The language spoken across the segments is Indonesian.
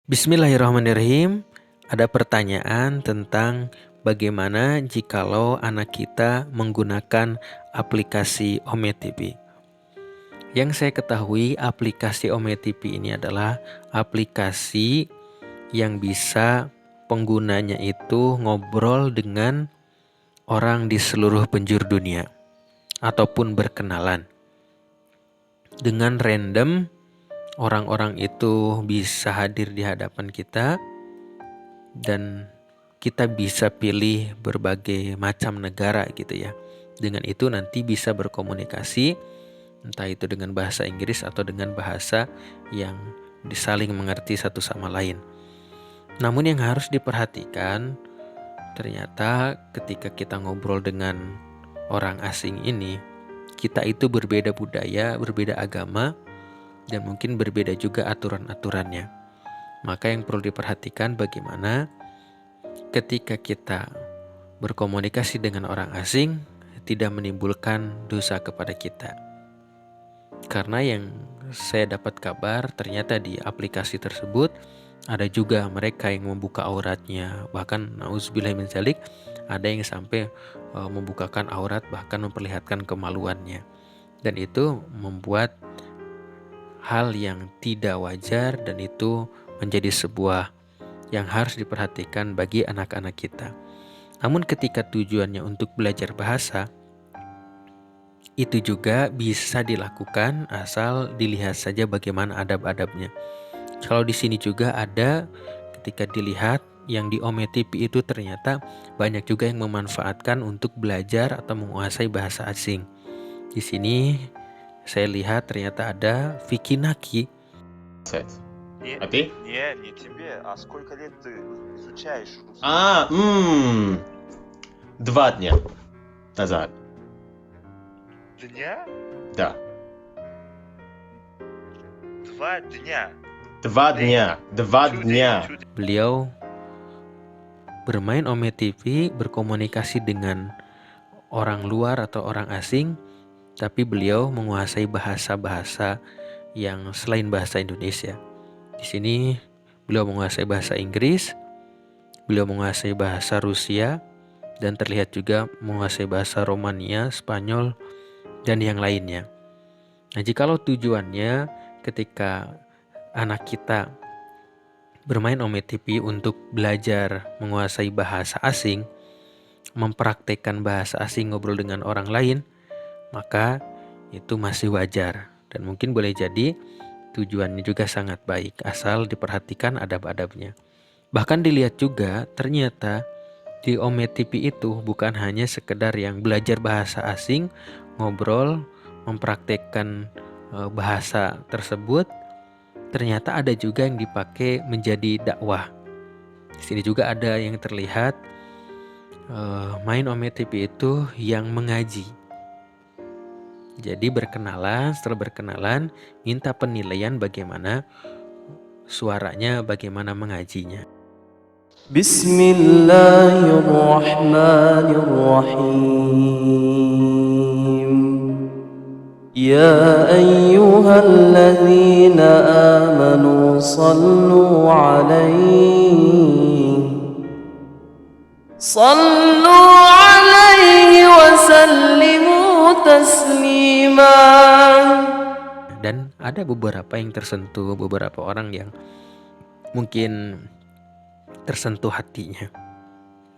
Bismillahirrahmanirrahim. Ada pertanyaan tentang bagaimana jikalau anak kita menggunakan aplikasi Ome TV. Yang saya ketahui, aplikasi Ome TV ini adalah aplikasi yang bisa penggunanya itu ngobrol dengan orang di seluruh penjuru dunia ataupun berkenalan. Dengan random, orang-orang itu bisa hadir di hadapan kita dan kita bisa pilih berbagai macam negara gitu ya. Dengan itu nanti bisa berkomunikasi, entah itu dengan bahasa Inggris atau dengan bahasa yang saling mengerti satu sama lain. Namun yang harus diperhatikan, ternyata ketika kita ngobrol dengan orang asing ini, kita itu berbeda budaya, berbeda agama, dan mungkin berbeda juga aturan-aturannya. Maka yang perlu diperhatikan bagaimana ketika kita berkomunikasi dengan orang asing tidak menimbulkan dosa kepada kita. Karena yang saya dapat kabar, ternyata di aplikasi tersebut ada juga mereka yang membuka auratnya, bahkan nauzubillah min dzalik, ada yang sampai membukakan aurat, bahkan memperlihatkan kemaluannya. Dan itu membuat hal yang tidak wajar, dan itu menjadi sebuah yang harus diperhatikan bagi anak-anak kita. Namun ketika tujuannya untuk belajar bahasa, itu juga bisa dilakukan asal dilihat saja bagaimana adab-adabnya. Kalau di sini juga ada, ketika dilihat yang di Ome TV itu ternyata banyak juga yang memanfaatkan untuk belajar atau menguasai bahasa asing. Di sini saya lihat ternyata ada Vikinaki. Не, А ты? не тебе, а сколько лет ты изучаешь русский? 2 дня назад. Дня? Да. 2 дня. 2 дня. 2 дня. Beliau bermain Ome TV, berkomunikasi dengan orang luar atau orang asing, tapi beliau menguasai bahasa-bahasa yang selain bahasa Indonesia. Di sini beliau menguasai bahasa Inggris, beliau menguasai bahasa Rusia, dan terlihat juga menguasai bahasa Romania, Spanyol, dan yang lainnya. Nah, jikalau tujuannya ketika anak kita bermain Ome TV untuk belajar menguasai bahasa asing, mempraktekkan bahasa asing, ngobrol dengan orang lain, maka itu masih wajar. Dan mungkin boleh jadi tujuannya juga sangat baik, asal diperhatikan adab-adabnya. Bahkan dilihat juga ternyata di Ome TV itu bukan hanya sekedar yang belajar bahasa asing, ngobrol, mempraktekkan bahasa tersebut, ternyata ada juga yang dipakai menjadi dakwah. Di sini juga ada yang terlihat main Ome TV itu yang mengaji. Jadi berkenalan, setelah berkenalan minta penilaian bagaimana suaranya, bagaimana mengajinya. Bismillahirrahmanirrahim. Ya ayyuhalladzina amanu sallu alaihi wa sallimu taslima. Dan ada beberapa yang tersentuh, beberapa orang yang mungkin tersentuh hatinya.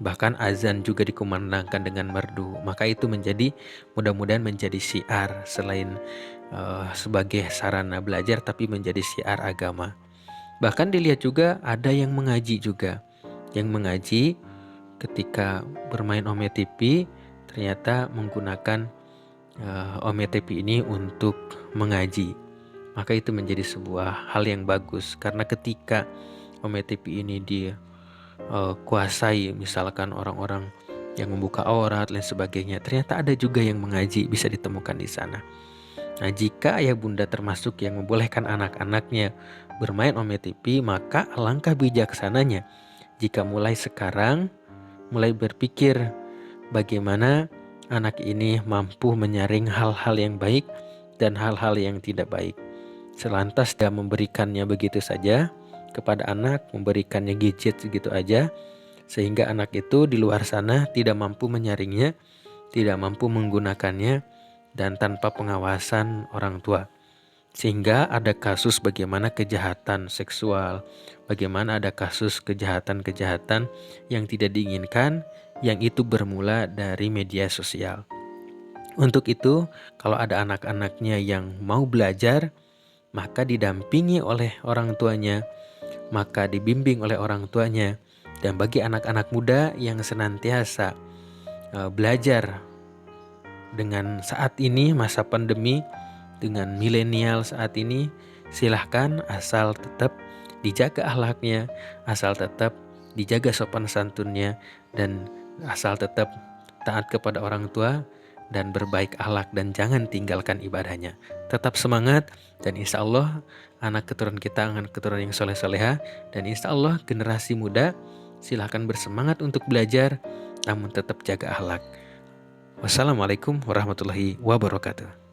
Bahkan azan juga dikumandangkan dengan merdu. Maka itu menjadi, mudah-mudahan menjadi syiar, selain sebagai sarana belajar, tapi menjadi syiar agama. Bahkan dilihat juga ada yang mengaji juga. Yang mengaji ketika bermain Ome TV ternyata menggunakan Ome TV ini untuk mengaji. Maka itu menjadi sebuah hal yang bagus, karena ketika Ome TV ini dikuasai misalkan orang-orang yang membuka aurat lain sebagainya, ternyata ada juga yang mengaji, bisa ditemukan di sana. Nah, jika ayah bunda termasuk yang membolehkan anak-anaknya bermain Ome TV, maka alangkah bijaksananya jika mulai sekarang mulai berpikir bagaimana anak ini mampu menyaring hal-hal yang baik dan hal-hal yang tidak baik. Selantas dia memberikannya begitu saja, kepada anak, memberikannya gadget segitu aja, sehingga anak itu di luar sana tidak mampu menyaringnya, tidak mampu menggunakannya, dan tanpa pengawasan orang tua. Sehingga ada kasus bagaimana kejahatan seksual, bagaimana ada kasus kejahatan-kejahatan yang tidak diinginkan, yang itu bermula dari media sosial. Untuk itu, kalau ada anak-anaknya yang mau belajar, maka didampingi oleh orang tuanya, maka dibimbing oleh orang tuanya. Dan bagi anak-anak muda yang senantiasa belajar dengan saat ini masa pandemi, dengan milenial saat ini, silahkan asal tetap dijaga akhlaknya, asal tetap dijaga sopan santunnya, dan asal tetap taat kepada orang tua dan berbaik akhlak, dan jangan tinggalkan ibadahnya. Tetap semangat, dan insya Allah anak keturunan kita akan keturunan yang soleh-soleha, dan insya Allah generasi muda silahkan bersemangat untuk belajar, namun tetap jaga akhlak. Wassalamualaikum warahmatullahi wabarakatuh.